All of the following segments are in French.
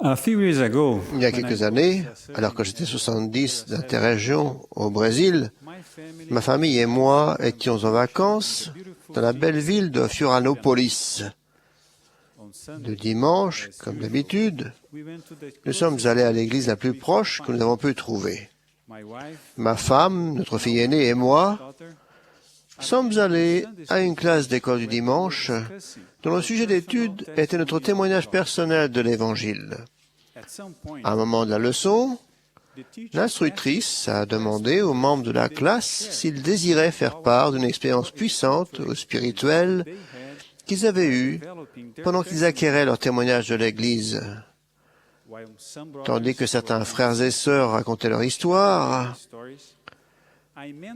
Il y a quelques années, alors que j'étais 70 d'interrégion au Brésil, ma famille et moi étions en vacances dans la belle ville de Florianópolis. Le dimanche, comme d'habitude, nous sommes allés à l'église la plus proche que nous avons pu trouver. Ma femme, notre fille aînée et moi sommes allés à une classe d'école du dimanche dont le sujet d'étude était notre témoignage personnel de l'Évangile. À un moment de la leçon, l'instructrice a demandé aux membres de la classe s'ils désiraient faire part d'une expérience puissante ou spirituelle qu'ils avaient eue pendant qu'ils acquéraient leur témoignage de l'Église. Tandis que certains frères et sœurs racontaient leur histoire,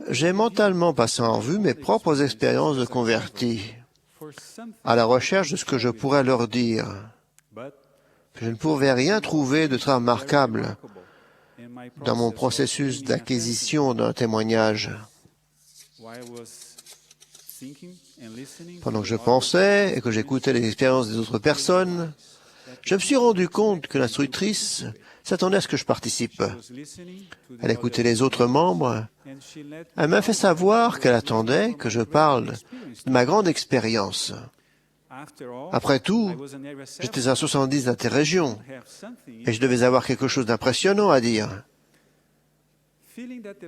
j'ai mentalement passé en revue mes propres expériences de convertis, à la recherche de ce que je pourrais leur dire. Je ne pouvais rien trouver de très remarquable dans mon processus d'acquisition d'un témoignage. Pendant que je pensais et que j'écoutais les expériences des autres personnes, je me suis rendu compte que l'instructrice s'attendait à ce que je participe. Elle écoutait les autres membres. Elle m'a fait savoir qu'elle attendait que je parle de ma grande expérience. Après tout, j'étais à 70 d'interrégion et je devais avoir quelque chose d'impressionnant à dire.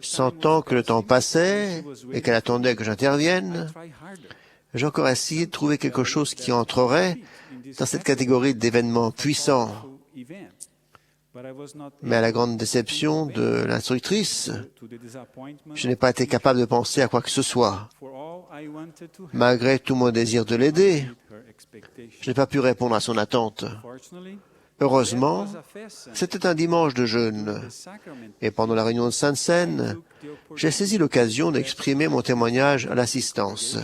Sentant que le temps passait et qu'elle attendait que j'intervienne, j'ai encore essayé de trouver quelque chose qui entrerait dans cette catégorie d'événements puissants. Mais à la grande déception de l'instructrice, je n'ai pas été capable de penser à quoi que ce soit. Malgré tout mon désir de l'aider, je n'ai pas pu répondre à son attente. Heureusement, c'était un dimanche de jeûne, et pendant la réunion de Sainte-Seine, j'ai saisi l'occasion d'exprimer mon témoignage à l'assistance.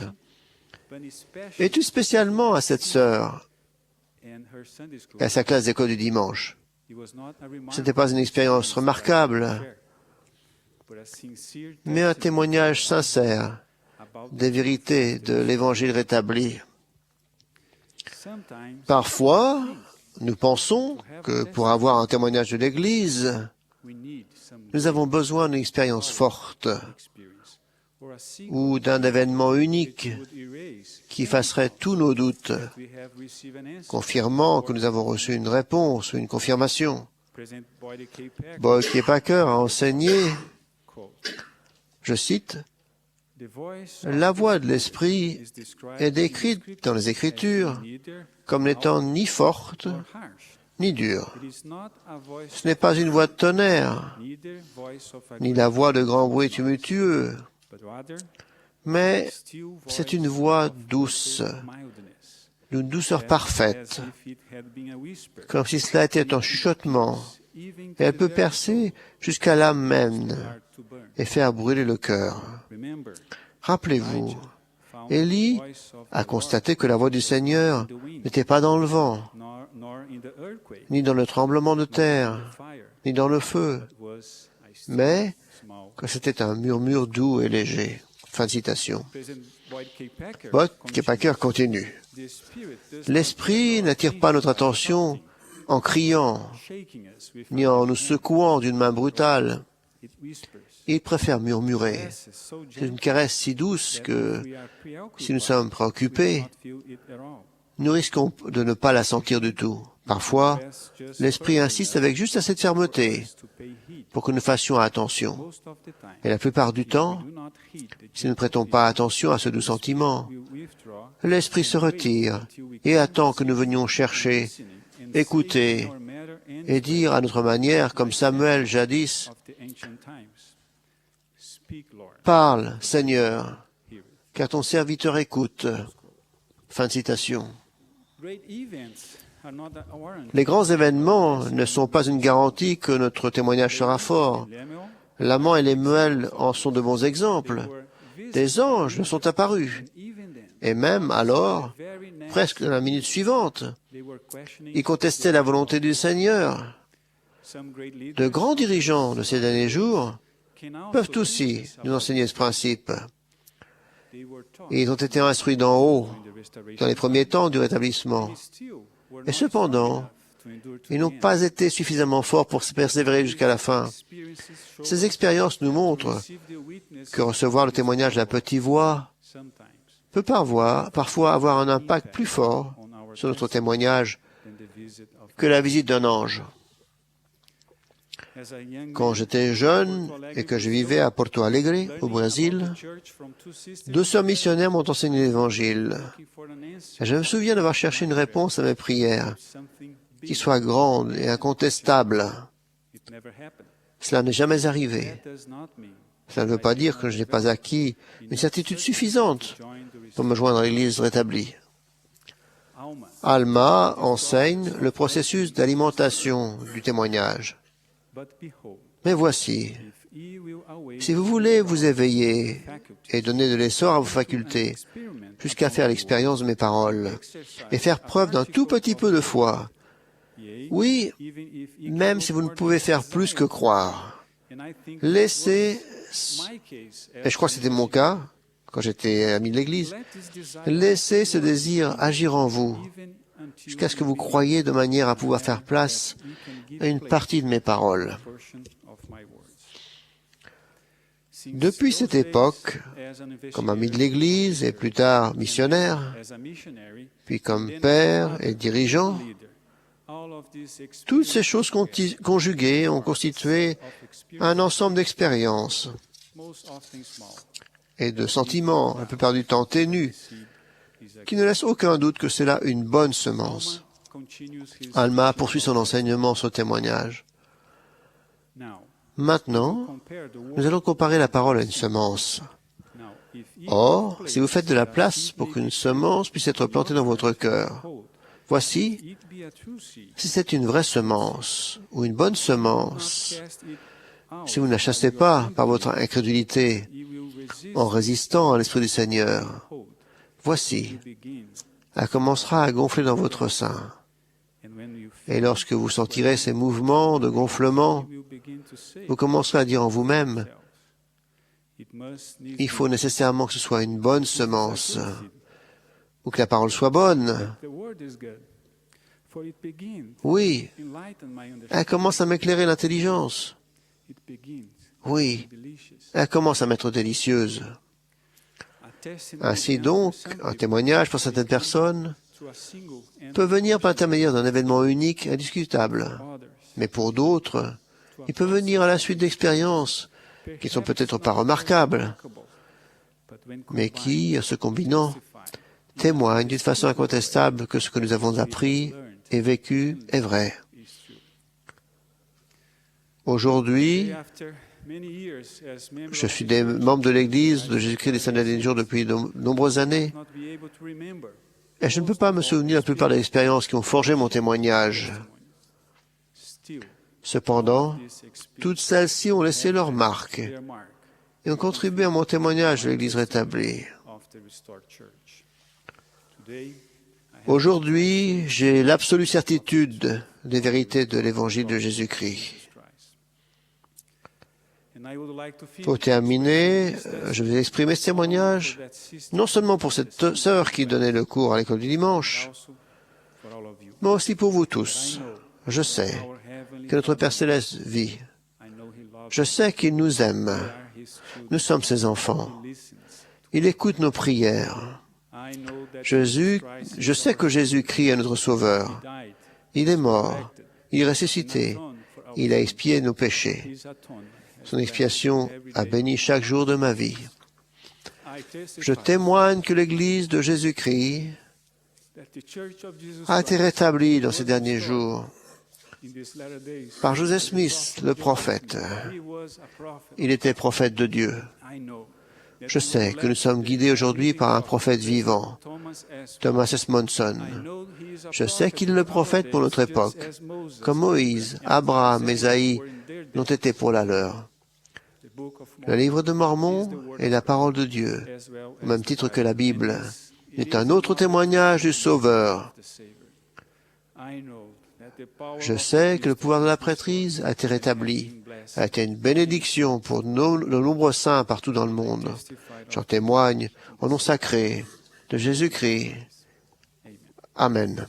Et tout spécialement à cette sœur, et à sa classe d'école du dimanche. Ce n'était pas une expérience remarquable, mais un témoignage sincère des vérités de l'Évangile rétabli. Parfois, nous pensons que pour avoir un témoignage de l'Église, nous avons besoin d'une expérience forte ou d'un événement unique qui effacerait tous nos doutes, confirmant que nous avons reçu une réponse ou une confirmation. Boyd K. Packer a enseigné, je cite, « La voix de l'Esprit est décrite dans les Écritures comme n'étant ni forte ni dure. Ce n'est pas une voix de tonnerre, ni la voix de grand bruit tumultueux, mais c'est une voix douce, d'une douceur parfaite, comme si cela était un chuchotement, et elle peut percer jusqu'à l'âme même et faire brûler le cœur. Rappelez-vous, Élie a constaté que la voix du Seigneur n'était pas dans le vent, ni dans le tremblement de terre, ni dans le feu, mais que c'était un murmure doux et léger. Fin de citation. Boyd K. Packer continue. L'Esprit n'attire pas notre attention en criant, ni en nous secouant d'une main brutale. Il préfère murmurer. C'est une caresse si douce que, si nous sommes préoccupés, nous risquons de ne pas la sentir du tout. Parfois, l'Esprit insiste avec juste assez de fermeté pour que nous fassions attention. Et la plupart du temps, si nous ne prêtons pas attention à ce doux sentiment, l'Esprit se retire et attend que nous venions chercher, écouter et dire à notre manière, comme Samuel jadis, « Parle, Seigneur, car ton serviteur écoute. » Fin de citation. Les grands événements ne sont pas une garantie que notre témoignage sera fort. L'amant et Lemuel en sont de bons exemples. Des anges ne sont apparus. Et même alors, presque dans la minute suivante, ils contestaient la volonté du Seigneur. De grands dirigeants de ces derniers jours peuvent aussi nous enseigner ce principe. Ils ont été instruits d'en haut, dans les premiers temps du rétablissement. Et cependant, Ils n'ont pas été suffisamment forts pour persévérer jusqu'à la fin. Ces expériences nous montrent que recevoir le témoignage d'un petit voix peut parfois avoir un impact plus fort sur notre témoignage que la visite d'un ange. Quand j'étais jeune et que je vivais à Porto Alegre, au Brésil, 2 sœurs missionnaires m'ont enseigné l'Évangile. Et je me souviens d'avoir cherché une réponse à mes prières qui soit grande et incontestable. Cela n'est jamais arrivé. Cela ne veut pas dire que je n'ai pas acquis une certitude suffisante pour me joindre à l'Église rétablie. Alma enseigne le processus d'alimentation du témoignage. Mais voici, si vous voulez vous éveiller et donner de l'essor à vos facultés, jusqu'à faire l'expérience de mes paroles, et faire preuve d'un tout petit peu de foi, oui, même si vous ne pouvez faire plus que croire, laissez, et je crois que c'était mon cas, quand j'étais ami de l'Église, laissez ce désir agir en vous, jusqu'à ce que vous croyiez de manière à pouvoir faire place à une partie de mes paroles. Depuis cette époque, comme ami de l'Église et plus tard missionnaire, puis comme père et dirigeant, toutes ces choses conjuguées ont constitué un ensemble d'expériences et de sentiments, la plupart du temps ténus, qui ne laissent aucun doute que c'est là une bonne semence. Alma poursuit son enseignement, son témoignage. Maintenant, nous allons comparer la parole à une semence. Or, si vous faites de la place pour qu'une semence puisse être plantée dans votre cœur, voici, si c'est une vraie semence ou une bonne semence, si vous ne la chassez pas par votre incrédulité en résistant à l'Esprit du Seigneur, voici, elle commencera à gonfler dans votre sein. Et lorsque vous sentirez ces mouvements de gonflement, vous commencerez à dire en vous-même, il faut nécessairement que ce soit une bonne semence, ou que la parole soit bonne. Oui, elle commence à m'éclairer l'intelligence. Oui, elle commence à m'être délicieuse. Ainsi donc, un témoignage pour certaines personnes peut venir par l'intermédiaire d'un événement unique, indiscutable. Mais pour d'autres, il peut venir à la suite d'expériences qui ne sont peut-être pas remarquables, mais qui, en se combinant, témoignent d'une façon incontestable que ce que nous avons appris et vécu est vrai. Aujourd'hui, je suis des membres de l'Église de Jésus-Christ des Saints derniers jours depuis de nombreuses années, et je ne peux pas me souvenir de la plupart des expériences qui ont forgé mon témoignage. Cependant, toutes celles-ci ont laissé leur marque et ont contribué à mon témoignage de l'Église rétablie. Aujourd'hui, j'ai l'absolue certitude des vérités de l'Évangile de Jésus-Christ. Pour terminer, je vais exprimer ce témoignage, non seulement pour cette sœur qui donnait le cours à l'école du dimanche, mais aussi pour vous tous. Je sais que notre Père Céleste vit. Je sais qu'il nous aime. Nous sommes ses enfants. Il écoute nos prières. Je sais que Jésus-Christ est notre Sauveur. Il est mort. Il est ressuscité. Il a expié nos péchés. Son expiation a béni chaque jour de ma vie. Je témoigne que l'Église de Jésus-Christ a été rétablie dans ces derniers jours par Joseph Smith, le prophète. Il était prophète de Dieu. Je sais que nous sommes guidés aujourd'hui par un prophète vivant, Thomas S. Monson. Je sais qu'il est le prophète pour notre époque, comme Moïse, Abraham, Ésaïe l'ont été pour la leur. Le livre de Mormon est la parole de Dieu, au même titre que la Bible. C'est un autre témoignage du Sauveur. Je sais que le pouvoir de la prêtrise a été rétabli, a été une bénédiction pour de nombreux saints partout dans le monde. J'en témoigne au nom sacré de Jésus-Christ. Amen.